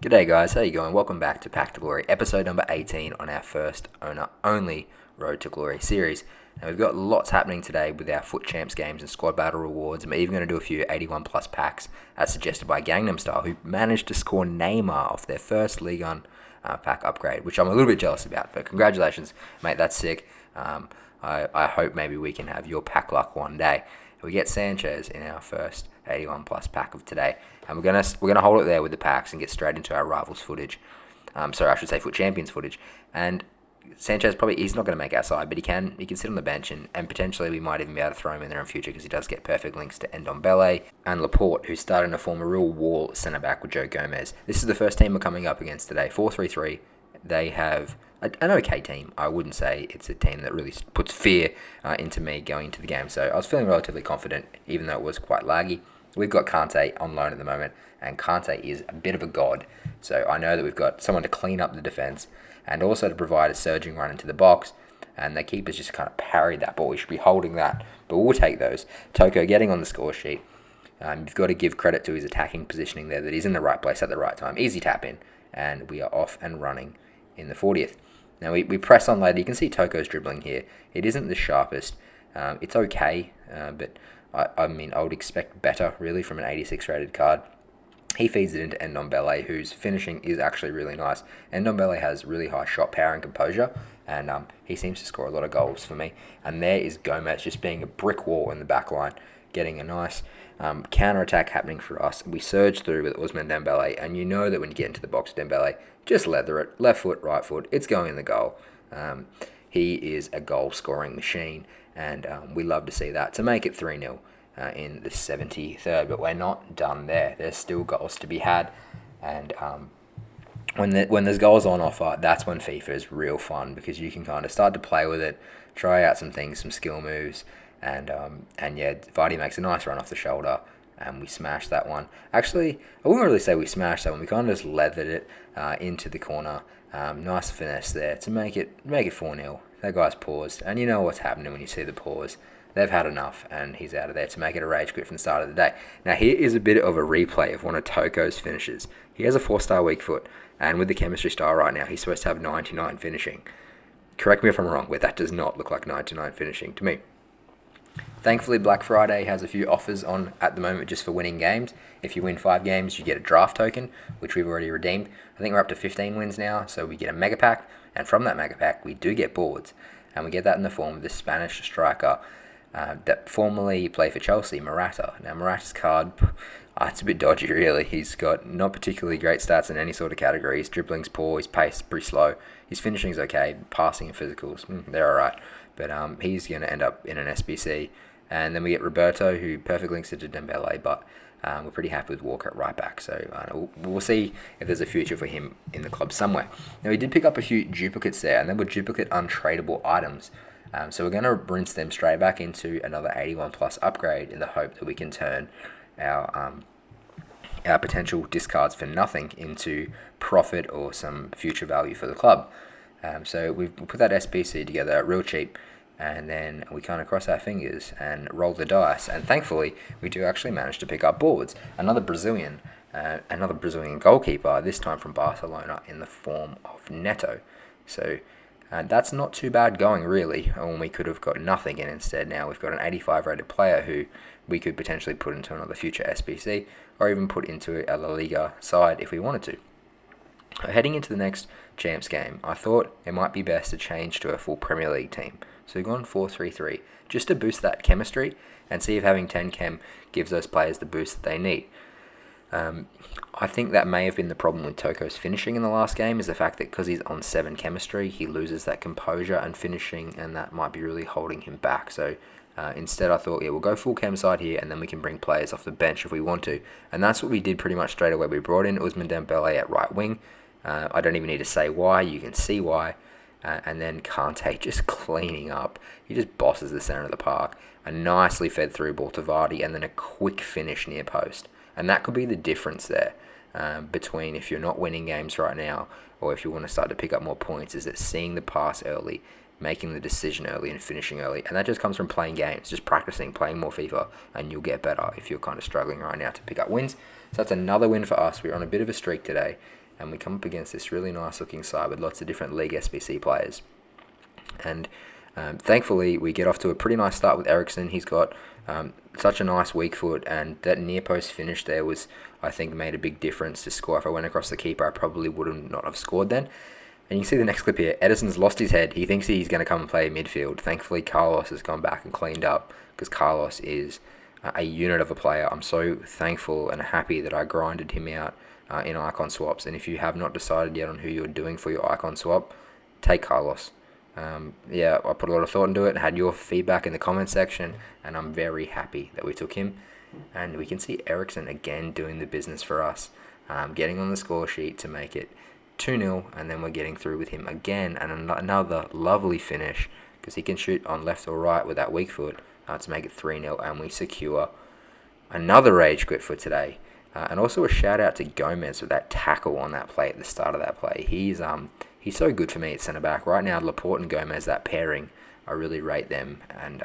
G'day guys, how you going? Welcome back to Pack to Glory, episode number 18 on our first owner-only Road to Glory series. Now we've got lots happening today with our Foot Champs games and squad battle rewards, and we're even going to do a few 81 plus packs as suggested by Gangnam Style, who managed to score Neymar off their first League On pack upgrade, which I'm a little bit jealous about, but congratulations, mate, that's sick. I hope maybe we can have your pack luck one day. We get Sanchez in our first 81 plus pack of today, and we're gonna hold it there with the packs and get straight into our rivals footage. Sorry, I should say Foot Champions footage. And Sanchez he's not going to make our side, but he can sit on the bench and potentially we might even be able to throw him in there in future because he does get perfect links to Ndombele and Laporte, who's starting to form a real wall centre back with Joe Gomez. This is the first team we're coming up against today, 4-3-3. They have an okay team. I wouldn't say it's a team that really puts fear into me going into the game. So I was feeling relatively confident, even though it was quite laggy. We've got Kante on loan at the moment, and Kante is a bit of a god. So I know that we've got someone to clean up the defence and also to provide a surging run into the box. And the keepers just kind of parried that ball. We should be holding that, but we'll take those. Toko getting on the score sheet. You've got to give credit to his attacking positioning there, that he's in the right place at the right time. Easy tap in, and we are off and running in the 40th. Now we press on later. You can see Toko's dribbling here. It isn't the sharpest. It's okay, but I would expect better really from an 86 rated card. He feeds it into Ndombele, whose finishing is actually really nice. Ndombele has really high shot power and composure, and he seems to score a lot of goals for me. And there is Gomez just being a brick wall in the back line, getting a nice counter-attack happening for us. We surge through with Ousmane Dembele, and you know that when you get into the box with Dembele, just leather it, left foot, right foot, it's going in the goal. He is a goal-scoring machine, and we love to see that. To make it 3-0 in the 73rd, but we're not done there. There's still goals to be had, and when there's goals on offer, that's when FIFA is real fun, because you can kind of start to play with it, try out some things, some skill moves, and yeah, Vardy makes a nice run off the shoulder, and we smashed that one. Actually, I wouldn't really say we smashed that one. We kind of just leathered it into the corner. Nice finesse there to make it 4-0. That guy's paused, and you know what's happening when you see the pause. They've had enough, and he's out of there to make it a rage quit from the start of the day. Now, here is a bit of a replay of one of Toko's finishes. He has a 4-star weak foot, and with the chemistry style right now, he's supposed to have 99 finishing. Correct me if I'm wrong, but that does not look like 99 finishing to me. Thankfully, Black Friday has a few offers on at the moment just for winning games. If you win 5 games, you get a draft token, which we've already redeemed. I think we're up to 15 wins now, so we get a mega pack, and from that mega pack, we do get boards. And we get that in the form of this Spanish striker that formerly played for Chelsea, Morata. Now, Morata's card, it's a bit dodgy, really. He's got not particularly great stats in any sort of category. His dribbling's poor, his pace is pretty slow, his finishing's okay, passing and physicals, they're alright. But he's going to end up in an SBC. And then we get Roberto, who perfect links into Dembele, but we're pretty happy with Walker at right back. So we'll see if there's a future for him in the club somewhere. Now, we did pick up a few duplicates there, and they were duplicate untradeable items. So we're going to rinse them straight back into another 81 plus upgrade in the hope that we can turn our potential discards for nothing into profit or some future value for the club. So we put that SPC together real cheap, and then we kind of cross our fingers and roll the dice, and thankfully we do actually manage to pick up boards. Another Brazilian goalkeeper, this time from Barcelona in the form of Neto. So that's not too bad going, really, when we could have got nothing, and instead now we've got an 85 rated player who we could potentially put into another future SBC, or even put into a La Liga side if we wanted to. Heading into the next Champs game, I thought it might be best to change to a full Premier League team. So we've gone 4-3-3, just to boost that chemistry and see if having 10 chem gives those players the boost that they need. I think that may have been the problem with Toko's finishing in the last game, is the fact that because he's on 7 chemistry, he loses that composure and finishing, and that might be really holding him back. So instead I thought, we'll go full chem side here, and then we can bring players off the bench if we want to. And that's what we did pretty much straight away. We brought in Ousmane Dembele at right wing. I don't even need to say why, you can see why. And then Kante just cleaning up. He just bosses the centre of the park. A nicely fed through ball to Vardy, and then a quick finish near post. And that could be the difference there between if you're not winning games right now, or if you want to start to pick up more points, is that seeing the pass early, making the decision early, and finishing early. And that just comes from playing games, just practicing, playing more FIFA, and you'll get better if you're kind of struggling right now to pick up wins. So that's another win for us. We're on a bit of a streak today. and we come up against this really nice looking side with lots of different League SBC players. And thankfully, we get off to a pretty nice start with Ericsson. He's got such a nice weak foot, and that near post finish there was, I think, made a big difference to score. If I went across the keeper, I probably would not have scored then. And you can see the next clip here. Edison's lost his head. He thinks he's going to come and play midfield. Thankfully, Carlos has gone back and cleaned up, because Carlos is a unit of a player. I'm so thankful and happy that I grinded him out in icon swaps. And if you have not decided yet on who you're doing for your icon swap, take Carlos. I put a lot of thought into it, had your feedback in the comment section, and I'm very happy that we took him. And we can see Ericsson again doing the business for us, getting on the score sheet to make it 2-0, and then we're getting through with him again, and another lovely finish, because he can shoot on left or right with that weak foot to make it 3-0, and we secure another rage quit for today. And also a shout out to Gomez with that tackle on that play at the start of that play. He's so good for me at centre back right now. Laporte and Gomez, that pairing, I really rate them. And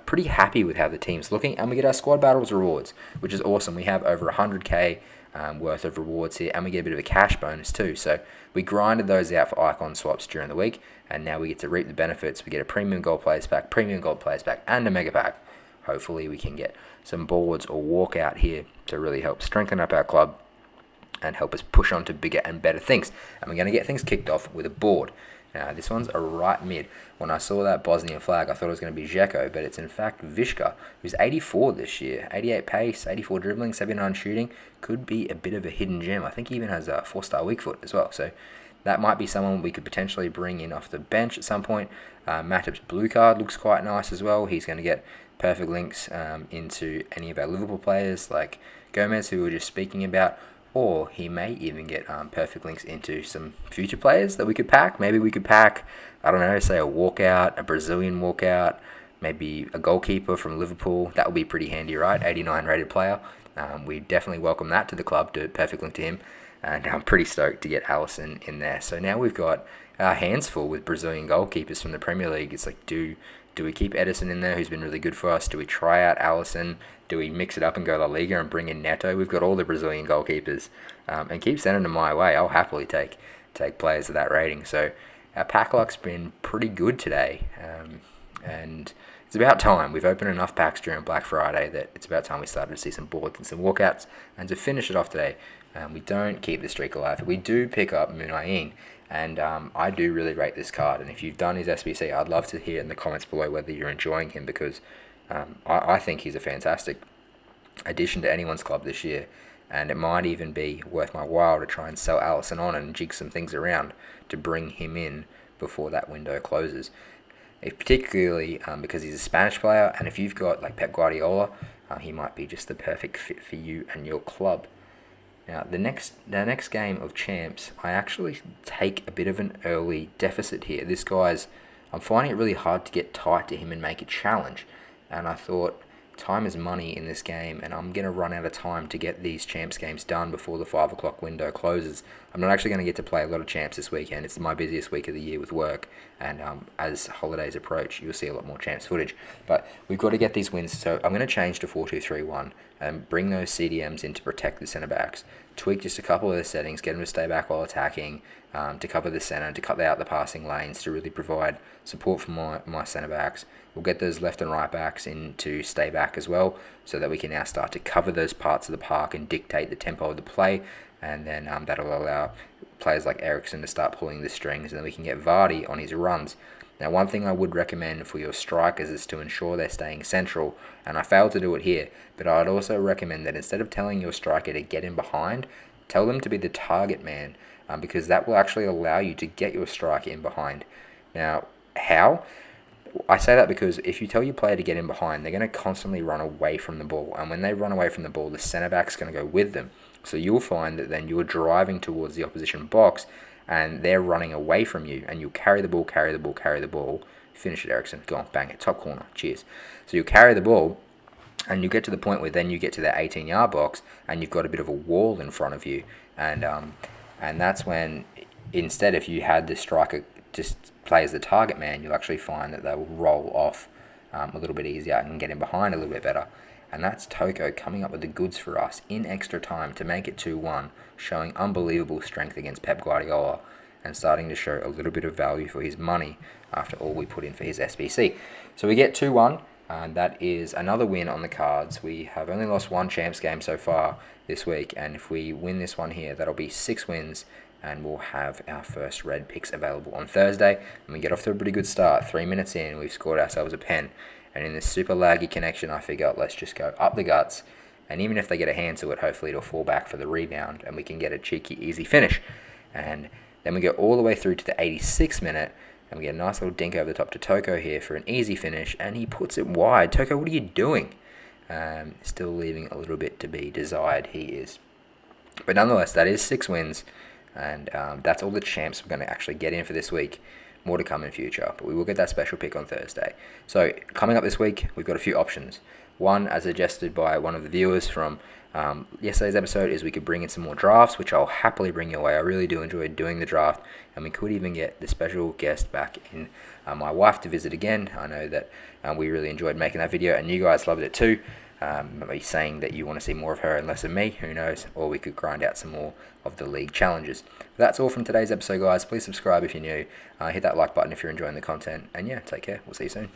pretty happy with how the team's looking. And we get our squad battles rewards, which is awesome. We have over 100k worth of rewards here, and we get a bit of a cash bonus too. So we grinded those out for icon swaps during the week, and now we get to reap the benefits. We get a premium gold players pack, premium gold players pack, and a mega pack. Hopefully we can get some boards or walk out here to really help strengthen up our club and help us push on to bigger and better things. And we're going to get things kicked off with a board. Now, this one's a right mid. When I saw that Bosnian flag, I thought it was going to be Žeko, but it's in fact Vishka, who's 84 this year. 88 pace, 84 dribbling, 79 shooting. Could be a bit of a hidden gem. I think he even has a 4-star weak foot as well. So that might be someone we could potentially bring in off the bench at some point. Matip's blue card looks quite nice as well. He's going to get perfect links into any of our Liverpool players like Gomez, who we were just speaking about. Or he may even get perfect links into some future players that we could pack. Maybe we could pack, I don't know, say a walkout, a Brazilian walkout, maybe a goalkeeper from Liverpool. That would be pretty handy, right? 89 rated player. We definitely welcome that to the club, to perfect link to him. And I'm pretty stoked to get Alisson in there. So now we've got our hands full with Brazilian goalkeepers from the Premier League. It's like, do we keep Edison in there, who's been really good for us? Do we try out Alisson? Do we mix it up and go La Liga and bring in Neto? We've got all the Brazilian goalkeepers. And keep sending them my way. I'll happily take players of that rating. So our pack luck's been pretty good today. And it's about time. We've opened enough packs during Black Friday that it's about time we started to see some boards and some walkouts. And to finish it off today, we don't keep the streak alive. We do pick up Munayin. And I do really rate this card. And if you've done his SBC, I'd love to hear in the comments below whether you're enjoying him, because I think he's a fantastic addition to anyone's club this year. And it might even be worth my while to try and sell Alisson on and jig some things around to bring him in before that window closes. Particularly because he's a Spanish player, and if you've got like Pep Guardiola, he might be just the perfect fit for you and your club. Now, the next game of Champs, I actually take a bit of an early deficit here. I'm finding it really hard to get tight to him and make a challenge. And I thought, time is money in this game, and I'm going to run out of time to get these Champs games done before the 5 o'clock window closes. I'm not actually going to get to play a lot of Champs this weekend. It's my busiest week of the year with work, and as holidays approach, you'll see a lot more Champs footage. But we've got to get these wins, so I'm going to change to 4-2-3-1 and bring those CDMs in to protect the centre-backs, tweak just a couple of the settings, get them to stay back while attacking, to cover the centre, to cut out the passing lanes, to really provide support for my centre-backs. We'll get those left and right backs in to stay back as well, so that we can now start to cover those parts of the park and dictate the tempo of the play, and then that'll allow players like Ericsson to start pulling the strings, and then we can get Vardy on his runs. Now, one thing I would recommend for your strikers is to ensure they're staying central, and I failed to do it here, but I'd also recommend that instead of telling your striker to get in behind, tell them to be the target man, because that will actually allow you to get your striker in behind. Now, how? I say that because if you tell your player to get in behind, they're going to constantly run away from the ball, and when they run away from the ball, the centre-back's going to go with them. So you'll find that then you're driving towards the opposition box, and they're running away from you, and you'll carry the ball, finish it, Ericsson, go on, bang it, top corner, cheers. So you'll carry the ball, and you get to the point where then you get to that 18-yard box, and you've got a bit of a wall in front of you, and that's when, instead, if you had the striker just play as the target man, you'll actually find that they will roll off a little bit easier and get in behind a little bit better. and that's Toko coming up with the goods for us in extra time to make it 2-1, showing unbelievable strength against Pep Guardiola and starting to show a little bit of value for his money after all we put in for his SBC. So we get 2-1, and that is another win on the cards. We have only lost one Champs game so far this week, and if we win this one here, that'll be 6 wins, and we'll have our first red picks available on Thursday. And we get off to a pretty good start. 3 minutes in, we've scored ourselves a pen. And in this super laggy connection, I figure let's just go up the guts. And even if they get a hand to it, hopefully it'll fall back for the rebound and we can get a cheeky, easy finish. And then we go all the way through to the 86th minute, and we get a nice little dink over the top to Toko here for an easy finish, and he puts it wide. Toko, what are you doing? Still leaving a little bit to be desired, he is. But nonetheless, that is 6 wins, and that's all the champs we're going to actually get in for this week. More to come in future, but we will get that special pick on Thursday. So coming up this week, we've got a few options. One, as suggested by one of the viewers from yesterday's episode, is we could bring in some more drafts, which I'll happily bring your way. I really do enjoy doing the draft, and we could even get the special guest back in, my wife, to visit again. I know that we really enjoyed making that video, and you guys loved it too. Maybe saying that you want to see more of her and less of me, who knows, or we could grind out some more of the league challenges. That's all from today's episode, guys. Please subscribe if you're new, hit that like button if you're enjoying the content, and yeah, take care. We'll see you soon.